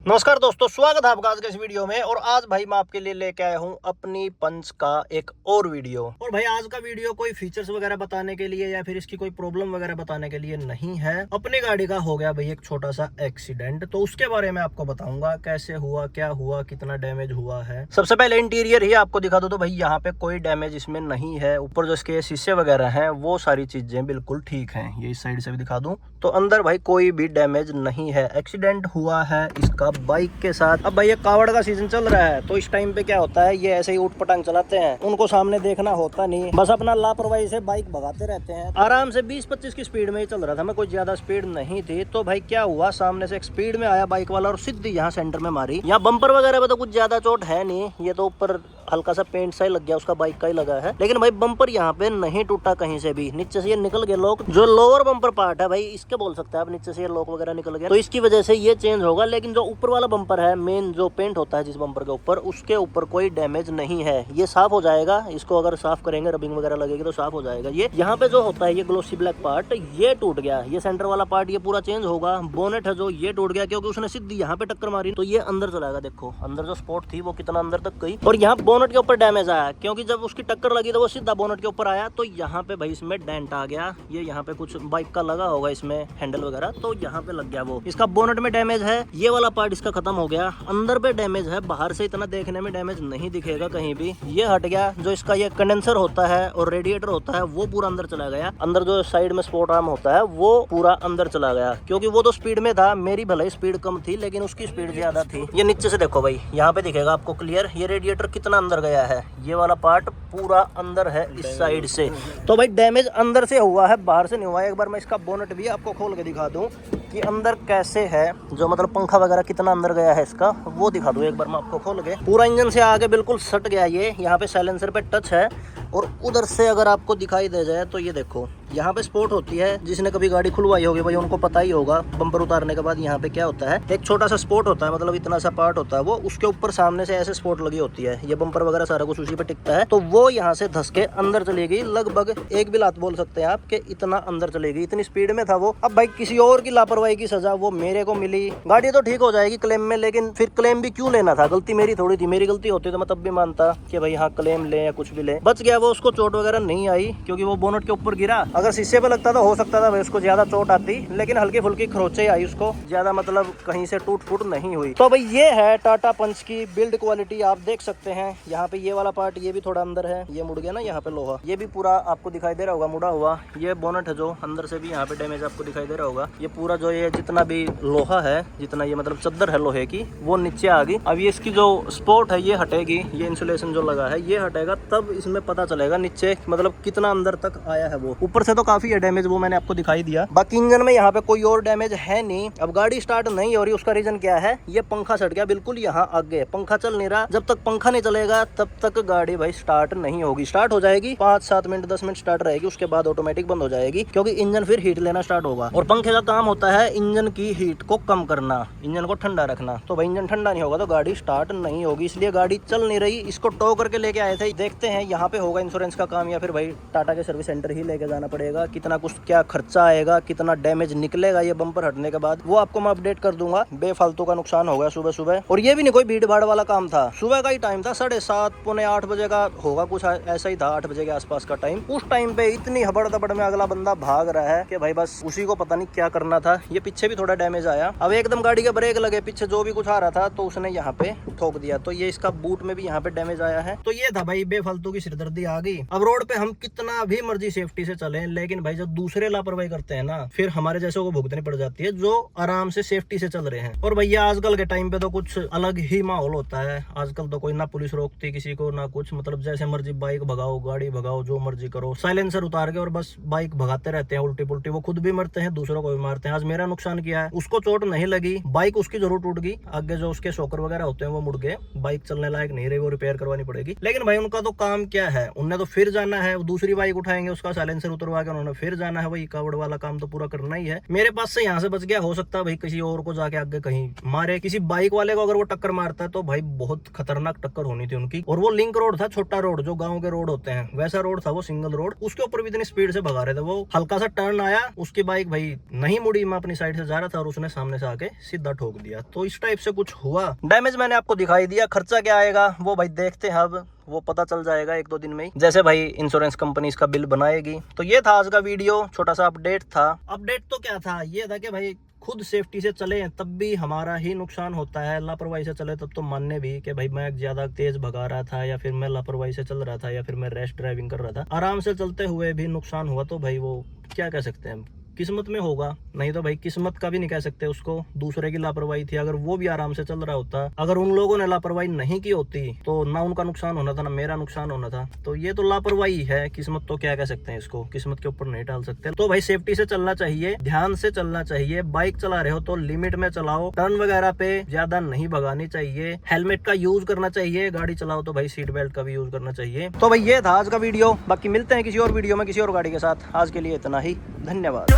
नमस्कार दोस्तों, स्वागत है आपका आज के इस वीडियो में। और आज भाई मैं आपके लिए लेके आया हूँ अपनी पंच का एक और वीडियो। और भाई आज का वीडियो कोई फीचर्स वगैरह बताने के लिए या फिर इसकी कोई प्रॉब्लम वगैरह बताने के लिए नहीं है। अपनी गाड़ी का हो गया भाई एक छोटा सा एक्सीडेंट, तो उसके बारे में आपको बताऊंगा कैसे हुआ, क्या हुआ, कितना डैमेज हुआ है। सबसे पहले इंटीरियर ही आपको दिखा दो तो भाई यहाँ पे कोई डैमेज इसमें नहीं है। ऊपर जो इसके शीशे वगैरह है वो सारी चीजें बिल्कुल ठीक है। ये इस साइड से भी दिखा दूं तो अंदर भाई कोई भी डैमेज नहीं है। एक्सीडेंट हुआ है इसका बाइक के साथ। अब भाई ये कावड़ का सीजन चल रहा है तो इस टाइम पे क्या होता है, ये ऐसे ही ऊट पटांग चलाते हैं, उनको सामने देखना होता नहीं, बस अपना लापरवाही से बाइक भगाते रहते हैं। आराम से 20-25 की स्पीड में ही चल रहा था मैं, कोई ज्यादा स्पीड नहीं थी। तो भाई क्या हुआ, सामने से एक स्पीड में आया बाइक वाला और सीधी यहाँ सेंटर में मारी। यहाँ बम्पर वगैरह में तो कुछ ज्यादा चोट है नहीं, ये तो ऊपर हल्का सा पेंट सा ही लग गया, उसका बाइक का ही लगा है। लेकिन भाई बम्पर यहाँ पे नहीं टूटा कहीं से भी, नीचे से ये निकल गए लोग। जो लोअर बम्पर पार्ट है भाई इसके बोल सकते हैं आप, नीचे से ये लॉक वगैरह निकल गया तो इसकी वजह से ये चेंज होगा। लेकिन जो ऊपर वाला बम्पर है, मेन जो पेंट होता है जिस बम्पर के ऊपर, उसके ऊपर कोई डैमेज नहीं है। ये साफ हो जाएगा, इसको अगर साफ करेंगे, रबिंग वगैरह लगेगी तो साफ हो जाएगा। ये यहाँ पे जो होता है ये ग्लोसी ब्लैक पार्ट ये टूट गया, ये सेंटर वाला पार्ट ये पूरा चेंज होगा। बोनेट है जो ये टूट गया क्योंकि उसने सीधी यहाँ पे टक्कर मारी तो ये अंदर चलाएगा। देखो अंदर जो स्पॉट थी वो कितना अंदर तक गई। और यहाँ बोनेट के ऊपर डैमेज आया क्योंकि जब उसकी टक्कर लगी तो वो सीधा बोनेट के ऊपर आया तो यहाँ पे भाई इसमें डेंट आ गया। ये यहाँ पे कुछ बाइक का लगा होगा इसमें हैंडल वगैरह, तो यहाँ पे लग गया वो। इसका बोनेट में डैमेज है, ये वाला पार्ट इसका खत्म हो गया। अंदर पे डैमेज है, बाहर से इतना देखने में डैमेज नहीं दिखेगा कहीं भी। ये हट गया, जो इसका ये कंडेंसर होता है और रेडिएटर होता है वो पूरा अंदर चला गया। अंदर जो साइड में स्पोर्ट आर्म होता है वो पूरा अंदर चला गया क्योंकि वो तो स्पीड में था। मेरी भले स्पीड कम थी लेकिन उसकी स्पीड ज्यादा थी। ये नीचे से देखो भाई, यहाँ पे दिखेगा आपको क्लियर, ये रेडिएटर कितना अंदर गया है। ये वाला पार्ट पूरा अंदर है इस साइड से। तो भाई डैमेज अंदर से हुआ है, बाहर से नहीं हुआ है। एक बार मैं इसका बोनेट भी आपको खोल के दिखा दूं कि अंदर कैसे है, जो मतलब पंखा वगैरह कितना अंदर गया है इसका वो दिखा दूं एक बार मैं आपको खोल के। पूरा इंजन से आगे बिल्कुल सट गया ये, यहाँ पे साइलेंसर पे टच है। और उधर से अगर आपको दिखाई दे जाए तो ये देखो यहाँ पे स्पोर्ट होती है, जिसने कभी गाड़ी खुलवाई होगी भाई उनको पता ही होगा। बम्पर उतारने के बाद यहाँ पे क्या होता है, एक छोटा सा स्पोर्ट होता है, मतलब इतना सा पार्ट होता है वो, उसके ऊपर सामने से ऐसे स्पोर्ट लगी होती है। ये बम्पर वगैरह सारा कुछ उसी पे टिकता है तो वो यहाँ से धस के अंदर चली गई। लगभग एक भी लात बोल सकते हैं आप कि इतना अंदर चली गई, इतनी स्पीड में था वो। अब भाई किसी और की लापरवाही की सजा वो मेरे को मिली। गाड़ी तो ठीक हो जाएगी क्लेम में, लेकिन फिर क्लेम भी क्यों लेना था, गलती मेरी थोड़ी थी। मेरी गलती होती तो मैं तब भी मानता कि भाई हाँ क्लेम ले या कुछ भी ले। बच गया वो, उसको चोट वगैरह नहीं आई क्योंकि वो बोनेट के ऊपर गिरा। अगर शीशे पे लगता तो हो सकता था भाई उसको ज्यादा चोट आती, लेकिन हल्की फुल्की खरोंचे आई उसको, ज्यादा मतलब कहीं से टूट फूट नहीं हुई। तो भाई ये है टाटा पंच की बिल्ड क्वालिटी, आप देख सकते हैं। यहाँ पे ये वाला पार्ट ये भी थोड़ा अंदर है, ये मुड़ गया ना यहाँ पे लोहा, ये भी पूरा आपको दिखाई दे रहा होगा मुड़ा हुआ। ये बोनेट है जो अंदर से भी यहाँ पे डैमेज आपको दिखाई दे रहा होगा। ये पूरा जो ये जितना भी लोहा है, जितना ये मतलब चद्दर है लोहे की, वो नीचे आ गई। अब ये इसकी जो स्पोर्ट है ये हटेगी, ये इंसुलेशन जो लगा है ये हटेगा, तब इसमें पता चलेगा नीचे मतलब कितना अंदर तक आया है वो। ऊपर से तो काफी है डैमेज, वो मैंने आपको दिखाई दिया। बाकी इंजन में यहाँ पे कोई और डैमेज है नहीं। अब गाड़ी स्टार्ट नहीं हो रही, उसका रीजन क्या है, ये पंखा सट गया बिल्कुल यहाँ आगे, पंखा चल नहीं रहा। जब तक पंखा नहीं चलेगा तब तक गाड़ी भाई स्टार्ट नहीं होगी। स्टार्ट हो जाएगी 5-7 मिनट 10 मिनट स्टार्ट रहेगी, उसके बाद ऑटोमेटिक बंद हो जाएगी क्योंकि इंजन फिर हीट लेना स्टार्ट होगा। और पंखे का काम होता है इंजन की हीट को कम करना, इंजन को ठंडा रखना। तो भाई इंजन ठंडा नहीं होगा तो गाड़ी स्टार्ट नहीं होगी, इसलिए गाड़ी चल नहीं रही। इसको टो करके लेके आए थे, देखते हैं यहाँ पे होगा इंश्योरेंस का काम या फिर भाई टाटा के सर्विस सेंटर ही लेके जाना पड़ेगा। कितना कुछ क्या खर्चा आएगा, कितना डैमेज निकलेगा ये बम्पर हटने के बाद, वो आपको मैं अपडेट कर दूंगा। बेफालतू का नुकसान हो गया सुबह सुबह, और ये भी नहीं कोई भीड़ भाड़ वाला काम था। सुबह का ही टाइम था, 7:30 पौने 8 बजे का होगा, कुछ ऐसा ही था, 8 बजे के आसपास का टाइम। उस टाइम पे इतनी हबड़ दबड़ में अगला बंदा भाग रहा है कि भाई बस उसी को पता नहीं क्या करना था। ये पीछे भी थोड़ा डैमेज आया, अब एकदम गाड़ी के ब्रेक लगे, पीछे जो भी कुछ आ रहा था तो उसने यहाँ पे ठोक दिया, तो ये इसका बूट में भी यहाँ पे डैमेज आया है। तो ये था भाई बेफालतू की सिरदर्दी आ गई। अब रोड पे हम कितना भी मर्जी सेफ्टी से चले, लेकिन भाई जब दूसरे लापरवाही करते हैं ना, फिर हमारे जैसे को भुगतनी पड़ जाती है जो आराम से सेफ्टी से चल रहे हैं। और भैया आजकल के टाइम पे तो कुछ अलग ही माहौल होता है। आजकल तो कोई ना पुलिस रोकती किसी को ना कुछ, मतलब जैसे मर्जी बाइक भगाओ, गाड़ी भगाओ, जो मर्जी करो, साइलेंसर उतार के और बस बाइक भगाते रहते हैं उल्टी पुल्टी। वो खुद भी मरते हैं, दूसरों को भी मारते हैं। आज मेरा नुकसान किया है, उसको चोट नहीं लगी, बाइक उसकी जरूर टूट गई, आगे जो उसके शॉकर वगैरह होते हैं वो मुड़ गए, बाइक चलने लायक नहीं रही, वो रिपेयर करवानी पड़ेगी। लेकिन भाई उनका तो काम क्या है, उन्हें तो फिर जाना है, दूसरी बाइक उठाएंगे, उसका साइलेंसर उतरवा करवा के उन्होंने फिर जाना है, वही कावड़ वाला काम तो पूरा करना ही है। मेरे पास से यहाँ से बच गया, हो सकता है भाई किसी और को जाके आगे कहीं मारे। किसी बाइक वाले को अगर वो टक्कर मारता है तो भाई बहुत खतरनाक टक्कर होनी थी उनकी। और वो लिंक रोड था, छोटा रोड जो गाँव के रोड होते हैं वैसा रोड था वो, सिंगल रोड। उसके ऊपर भी इतनी स्पीड से भगा रहे थे वो। हल्का सा टर्न आया, उसकी बाइक भाई नहीं मुड़ी, मैं अपनी साइड से जा रहा था और उसने सामने से आके सीधा ठोक दिया। तो इस टाइप से कुछ हुआ। डैमेज मैंने आपको दिखाई दिया, खर्चा क्या आएगा वो भाई देखते हैं, अब वो पता चल जाएगा 1-2 दिन में ही, जैसे भाई इंश्योरेंस कंपनी इसका बिल बनाएगी। तो ये था आज का वीडियो, छोटा सा अपडेट था। अपडेट तो क्या था, ये था कि भाई खुद सेफ्टी से चले तब भी हमारा ही नुकसान होता है, लापरवाही से चले तब तो मानने भी कि भाई मैं ज्यादा तेज भगा रहा था या फिर मैं लापरवाही से चल रहा था या फिर मैं रैश ड्राइविंग कर रहा था, आराम से चलते हुए भी नुकसान हुआ तो भाई वो क्या कह सकते हैं, किस्मत में होगा। नहीं तो भाई किस्मत का भी नहीं कह सकते उसको, दूसरे की लापरवाही थी। अगर वो भी आराम से चल रहा होता, अगर उन लोगों ने लापरवाही नहीं की होती तो ना उनका नुकसान होना था ना मेरा नुकसान होना था। तो ये तो लापरवाही है, किस्मत तो क्या कह सकते हैं इसको, किस्मत के ऊपर नहीं डाल सकते। तो भाई सेफ्टी से चलना चाहिए, ध्यान से चलना चाहिए। बाइक चला रहे हो तो लिमिट में चलाओ, टर्न वगैरह पे ज्यादा नहीं भगानी चाहिए, हेलमेट का यूज करना चाहिए, गाड़ी चलाओ तो भाई सीट बेल्ट का भी यूज करना चाहिए। तो भाई ये था आज का वीडियो, बाकी मिलते हैं किसी और वीडियो में किसी और गाड़ी के साथ। आज के लिए इतना ही, धन्यवाद।